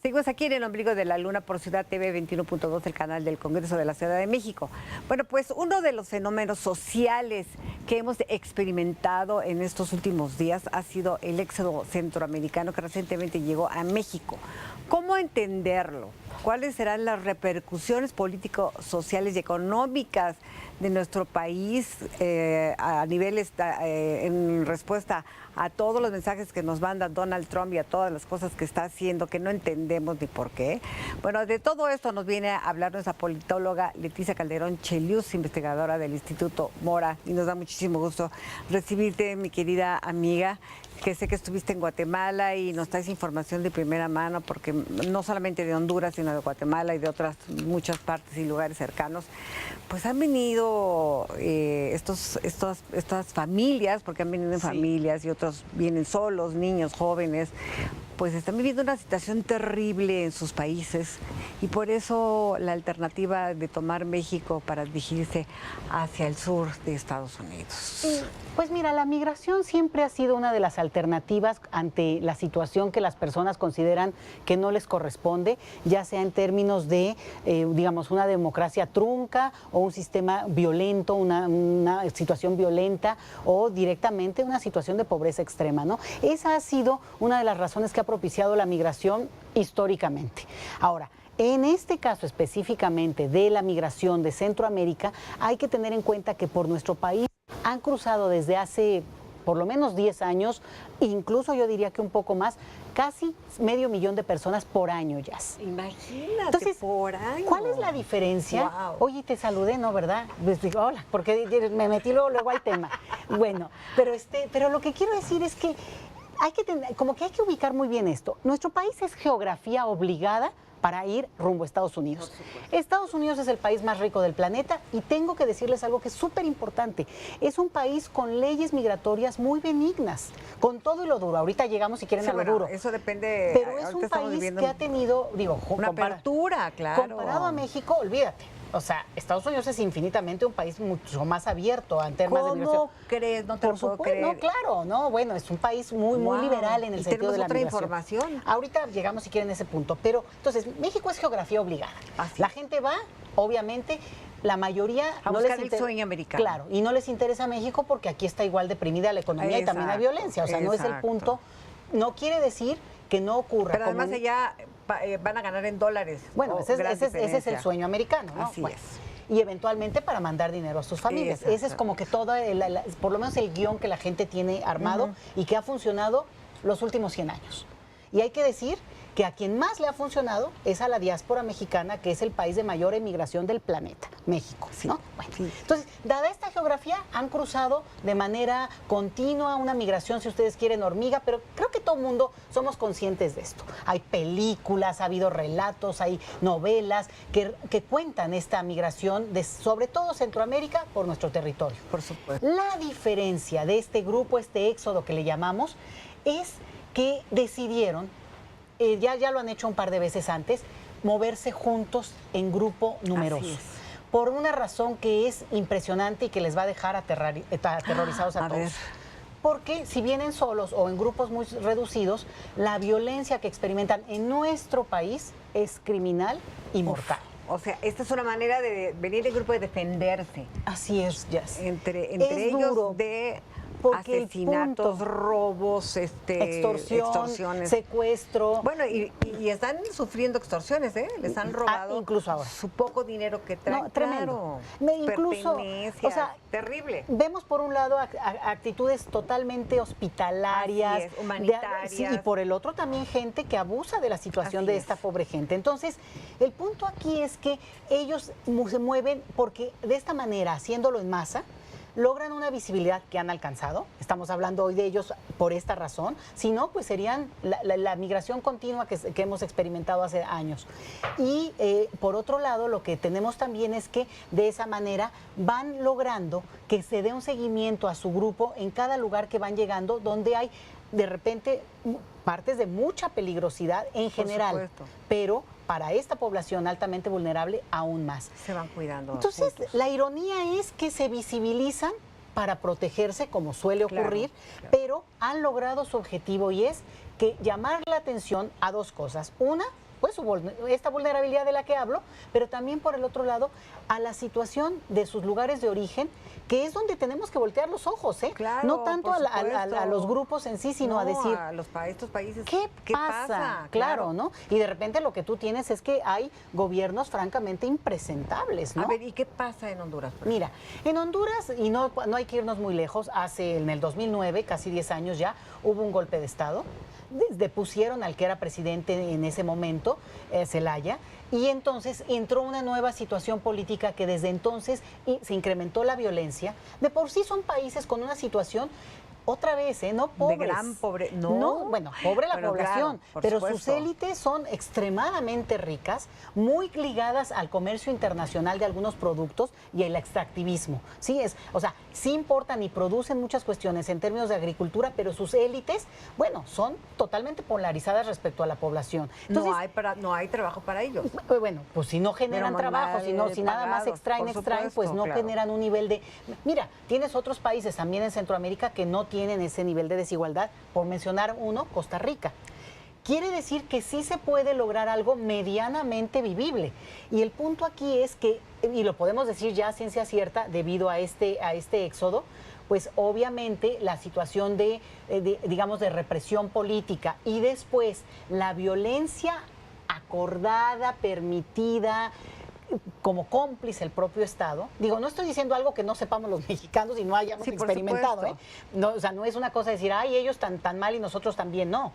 Seguimos aquí en el ombligo de la luna por Ciudad TV 21.2, el canal del Congreso de la Ciudad de México. Bueno, pues uno de los fenómenos sociales que hemos experimentado en estos últimos días ha sido el éxodo centroamericano que recientemente llegó a México. ¿Cómo entenderlo? ¿Cuáles serán las repercusiones político-sociales y económicas de nuestro país a niveles en respuesta a todos los mensajes que nos manda Donald Trump y a todas las cosas que está haciendo que no entendemos ni por qué? Bueno, de todo esto nos viene a hablar nuestra politóloga Leticia Calderón Chelius, investigadora del Instituto Mora, y nos da muchísimo gusto recibirte, mi querida amiga, que sé que estuviste en Guatemala y nos traes información de primera mano, porque no solamente de Honduras, sino de Guatemala y de otras muchas partes y lugares cercanos, pues han venido estas familias, porque han venido en familias y otros vienen solos, niños, jóvenes, pues están viviendo una situación terrible en sus países y por eso la alternativa de tomar México para dirigirse hacia el sur de Estados Unidos. Pues mira, la migración siempre ha sido una de las alternativas ante la situación que las personas consideran que no les corresponde, ya sea en términos de, digamos, una democracia trunca o un sistema violento, una situación violenta o directamente una situación de pobreza extrema, ¿no? Esa ha sido una de las razones que ha propiciado la migración históricamente. Ahora, en este caso específicamente de la migración de Centroamérica, hay que tener en cuenta que por nuestro país han cruzado desde hace por lo menos 10 años, incluso yo diría que un poco más, casi 500,000 de personas por año ya. Imagínate, entonces, por año. ¿Cuál es la diferencia? Wow. Oye, te saludé, ¿no? ¿Verdad? Pues digo, hola, porque me metí luego al tema. Bueno, pero lo que quiero decir es que hay que ubicar muy bien esto. Nuestro país es geografía obligada para ir rumbo a Estados Unidos. Estados Unidos es el país más rico del planeta y tengo que decirles algo que es súper importante. Es un país con leyes migratorias muy benignas, con todo y lo duro. Ahorita llegamos si quieren a lo duro. Eso depende. Pero es un país que ha tenido, una apertura, claro. Comparado a México, olvídate. O sea, Estados Unidos es infinitamente un país mucho más abierto en temas de migración. ¿Cómo crees? No te lo puedo creer. No, claro, no, bueno, es un país muy liberal en el sentido de la migración. Información. Ahorita llegamos si quieren a ese punto, pero entonces México es geografía obligada. Así la gente va, obviamente, la mayoría a buscar el sueño americano. Claro, y no les interesa México porque aquí está igual deprimida la economía y también la violencia, o sea, no es el punto. No quiere decir que no ocurra. Pero además allá van a ganar en dólares. Bueno, ese es el sueño americano, ¿no? Así es. Y eventualmente para mandar dinero a sus familias. Ese es como que todo, por lo menos el guión que la gente tiene armado y que ha funcionado los últimos 100 años. Y hay que decir que a quien más le ha funcionado es a la diáspora mexicana, que es el país de mayor emigración del planeta, México, ¿no? Bueno, entonces, dada esta geografía, han cruzado de manera continua una migración, si ustedes quieren, hormiga, pero creo que todo el mundo somos conscientes de esto. Hay películas, ha habido relatos, hay novelas que cuentan esta migración, sobre todo Centroamérica, por nuestro territorio. Por supuesto. La diferencia de este grupo, este éxodo que le llamamos, es que decidieron, ya lo han hecho un par de veces antes, moverse juntos en grupo numeroso. Así es. Por una razón que es impresionante y que les va a dejar aterrorizados a todos. Porque si vienen solos o en grupos muy reducidos, la violencia que experimentan en nuestro país es criminal y mortal. O sea, esta es una manera de venir en grupo de defenderse. Así es, Jess. Entre ellos duro. De porque asesinatos, robos, extorsiones, secuestro. Bueno, y están sufriendo extorsiones, ¿eh? Les han robado incluso ahora su poco dinero que traen. No, tremendo. Incluso, o sea, terrible. Vemos por un lado actitudes totalmente hospitalarias, humanitarias. Y por el otro también gente que abusa de la situación de esta pobre gente. Entonces, el punto aquí es que ellos se mueven porque de esta manera, haciéndolo en masa, logran una visibilidad que han alcanzado. Estamos hablando hoy de ellos por esta razón. Si no, pues serían la migración continua que hemos experimentado hace años. Y por otro lado, lo que tenemos también es que de esa manera van logrando que se dé un seguimiento a su grupo en cada lugar que van llegando, donde hay de repente partes de mucha peligrosidad en general, pero para esta población altamente vulnerable aún más. Se van cuidando. Entonces, la ironía es que se visibilizan para protegerse, como suele ocurrir, pero han logrado su objetivo y es que llamar la atención a dos cosas. Una, pues esta vulnerabilidad de la que hablo, pero también por el otro lado a la situación de sus lugares de origen, que es donde tenemos que voltear los ojos, ¿eh? Claro, no tanto por a los grupos en sí, sino no, a decir, a estos países, ¿qué pasa? Claro, ¿no? Y de repente lo que tú tienes es que hay gobiernos francamente impresentables, ¿no? A ver, ¿y qué pasa en Honduras? Mira, en Honduras, y no hay que irnos muy lejos, en el 2009, casi 10 años ya, hubo un golpe de Estado. Depusieron al que era presidente en ese momento, Zelaya, y entonces entró una nueva situación política que desde entonces se incrementó la violencia. De por sí son países con una situación, otra vez, no pobres. De gran pobreza. No, bueno, pobre la población, claro, pero supuesto. sus élites son extremadamente ricas, muy ligadas al comercio internacional de algunos productos y el extractivismo. Sí, o sea, sí importan y producen muchas cuestiones en términos de agricultura, pero sus élites, bueno, son totalmente polarizadas respecto a la población. Entonces, no hay trabajo para ellos. Bueno, pues si no generan trabajo, si nada más extraen, pues no generan un nivel de... Mira, tienes otros países también en Centroamérica que no tienen ese nivel de desigualdad, por mencionar uno, Costa Rica. Quiere decir que sí se puede lograr algo medianamente vivible. Y el punto aquí es que, y lo podemos decir ya a ciencia cierta debido a este éxodo, pues obviamente la situación digamos, de represión política y después la violencia acordada, permitida, como cómplice el propio Estado. Digo, no estoy diciendo algo que no sepamos los mexicanos y no hayamos experimentado, ¿eh? No, o sea, no es una cosa de decir, ay, ellos tan mal y nosotros también, no.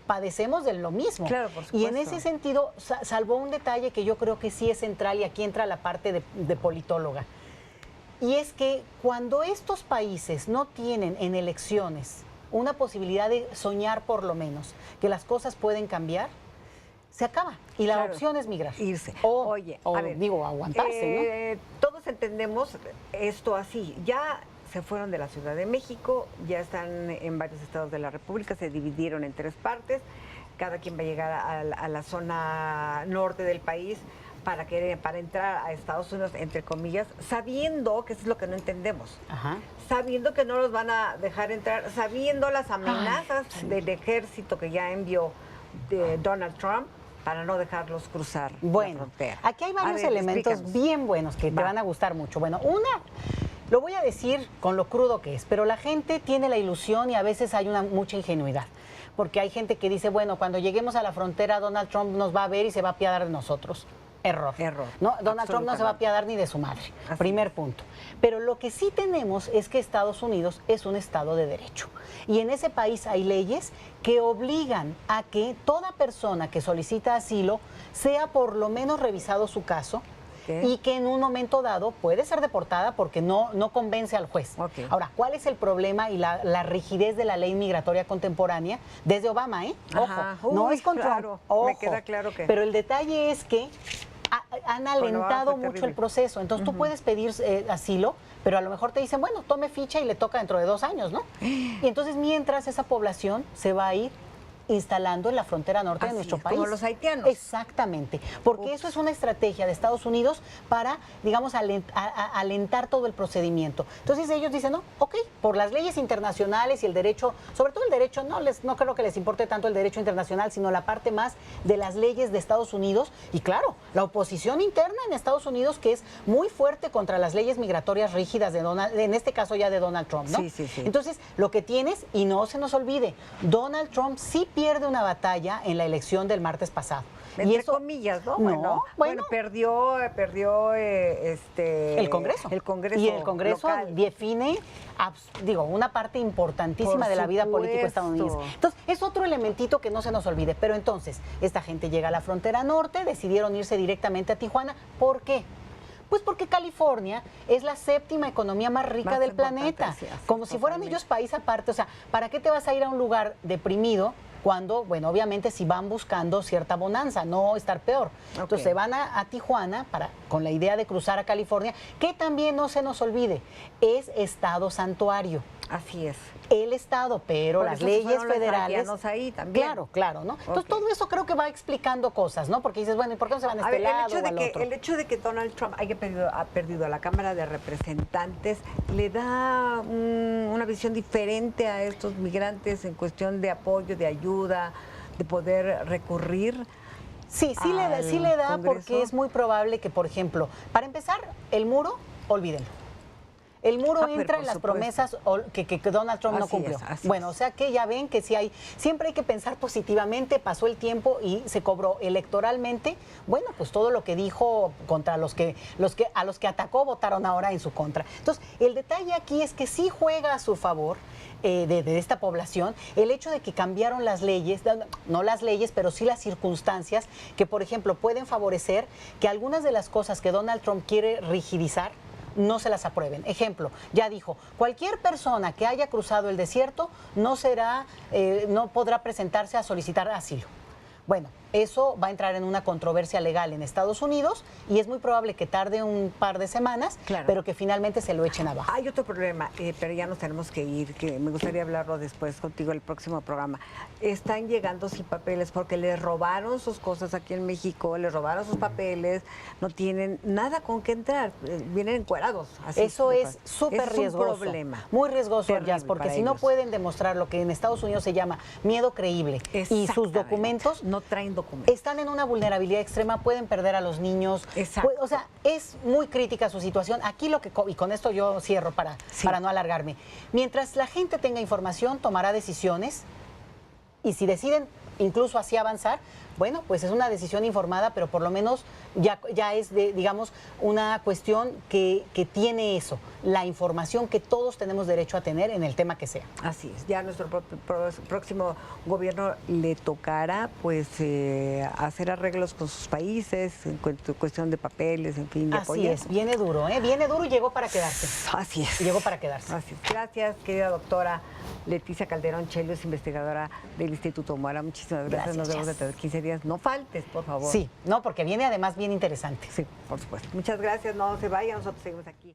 Padecemos de lo mismo. Claro, por supuesto. Y en ese sentido, salvo un detalle que yo creo que sí es central, y aquí entra la parte de politóloga, y es que cuando estos países no tienen en elecciones una posibilidad de soñar por lo menos que las cosas pueden cambiar, se acaba. Y la opción es migrar. Irse. Oye, a ver, aguantarse, ¿no? Todos entendemos esto así. Ya se fueron de la Ciudad de México, ya están en varios estados de la República, se dividieron en 3 partes. Cada quien va a llegar a la zona norte del país para entrar a Estados Unidos, entre comillas, sabiendo, que eso es lo que no entendemos, sabiendo que no los van a dejar entrar, sabiendo las amenazas del ejército que ya envió Donald Trump para no dejarlos cruzar la frontera. Aquí hay varios elementos bien buenos que te van a gustar mucho. Bueno, lo voy a decir con lo crudo que es, pero la gente tiene la ilusión y a veces hay mucha ingenuidad. Porque hay gente que dice, bueno, cuando lleguemos a la frontera, Donald Trump nos va a ver y se va a apiadar de nosotros. Error. ¿No? Donald Trump no se va a apiadar ni de su madre. Primer punto. Pero lo que sí tenemos es que Estados Unidos es un Estado de derecho. Y en ese país hay leyes que obligan a que toda persona que solicita asilo sea por lo menos revisado su caso, y que en un momento dado puede ser deportada porque no convence al juez. Ahora, ¿cuál es el problema y la rigidez de la ley migratoria contemporánea? Desde Obama, Ojo, no es con Trump. Ojo. Me queda claro que... Pero el detalle es que han alentado mucho el proceso. Entonces tú puedes pedir asilo, pero a lo mejor te dicen, bueno, tome ficha y le toca dentro de 2 años, ¿no? Y entonces mientras esa población se va a ir instalando en la frontera norte de nuestro país. Como los haitianos. Exactamente, porque eso es una estrategia de Estados Unidos para, digamos, alentar todo el procedimiento. Entonces ellos dicen, no, ok, por las leyes internacionales y el derecho, sobre todo el derecho, no creo que les importe tanto el derecho internacional, sino la parte más de las leyes de Estados Unidos. Y claro, la oposición interna en Estados Unidos, que es muy fuerte contra las leyes migratorias rígidas en este caso ya de Donald Trump, ¿no? Sí. Entonces, lo que tienes, y no se nos olvide, Donald Trump sí pierde una batalla en la elección del martes pasado. Entre comillas, ¿no? Bueno, perdió el Congreso. Y el Congreso local define, una parte importantísima de la vida política estadounidense. Entonces, es otro elementito que no se nos olvide. Pero entonces, esta gente llega a la frontera norte, decidieron irse directamente a Tijuana. ¿Por qué? Pues porque California es la 7ª economía más rica del planeta. Como si fueran ellos país aparte. O sea, ¿para qué te vas a ir a un lugar deprimido cuando, bueno, obviamente si van buscando cierta bonanza, no estar peor? Entonces se van a Tijuana con la idea de cruzar a California, que también no se nos olvide, es estado santuario. Así es. El Estado, pero las leyes federales. Ahí también. Claro, ¿no? Entonces todo eso creo que va explicando cosas, ¿no? Porque dices, bueno, ¿y por qué no se van a este lado o al otro? El hecho de que Donald Trump ha perdido a la Cámara de Representantes le da una visión diferente a estos migrantes en cuestión de apoyo, de ayuda, de poder recurrir. Sí, sí le da Congreso? porque es muy probable que, por ejemplo, para empezar, el muro, olvídenlo. El muro pero entra por en las supuesto. promesas que Donald Trump no Así cumplió. es, así Bueno, es. o sea que ya ven que siempre hay que pensar positivamente, pasó el tiempo y se cobró electoralmente. Bueno, pues todo lo que dijo contra a los que atacó votaron ahora en su contra. Entonces, el detalle aquí es que sí juega a su favor de esta población el hecho de que cambiaron las leyes, no las leyes, pero sí las circunstancias que, por ejemplo, pueden favorecer que algunas de las cosas que Donald Trump quiere rigidizar no se las aprueben. Ejemplo, ya dijo, cualquier persona que haya cruzado el desierto no podrá presentarse a solicitar asilo. Bueno, eso va a entrar en una controversia legal en Estados Unidos y es muy probable que tarde un par de semanas, Claro. pero que finalmente se lo echen abajo. Hay otro problema, pero ya nos tenemos que ir, que me gustaría hablarlo después contigo el próximo programa. Están llegando sin papeles porque les robaron sus cosas aquí en México, les robaron sus papeles, no tienen nada con qué entrar, vienen encuerados. Así Eso de es fácil. súper Ese riesgoso. Es un problema. Muy riesgoso, Terrible Jazz, porque para si no ellos. pueden demostrar lo que en Estados Unidos se llama miedo creíble y sus Exactamente. documentos No traen documentos. están en una vulnerabilidad extrema, pueden perder a los niños. Exacto. O sea, es muy crítica su situación. Aquí y con esto yo cierro para no alargarme. Mientras la gente tenga información, tomará decisiones y si deciden incluso así avanzar, bueno, pues es una decisión informada, pero por lo menos ya es, digamos, una cuestión que tiene eso, la información que todos tenemos derecho a tener en el tema que sea. Así es, ya a nuestro próximo gobierno le tocará pues hacer arreglos con sus países, en cuestión de papeles, en fin, de Así apoyar. es, viene duro y llegó para quedarse. Así es. Llegó para quedarse. Así es. Gracias, querida doctora Leticia Calderón Chelios, investigadora del Instituto Mora. Muchísimas gracias. Gracias, Nos vemos Jazz. dentro de 15 días. No faltes, por favor. Sí, no, porque viene además bien interesante. Sí, por supuesto. Muchas gracias. No se vayan, nosotros seguimos aquí.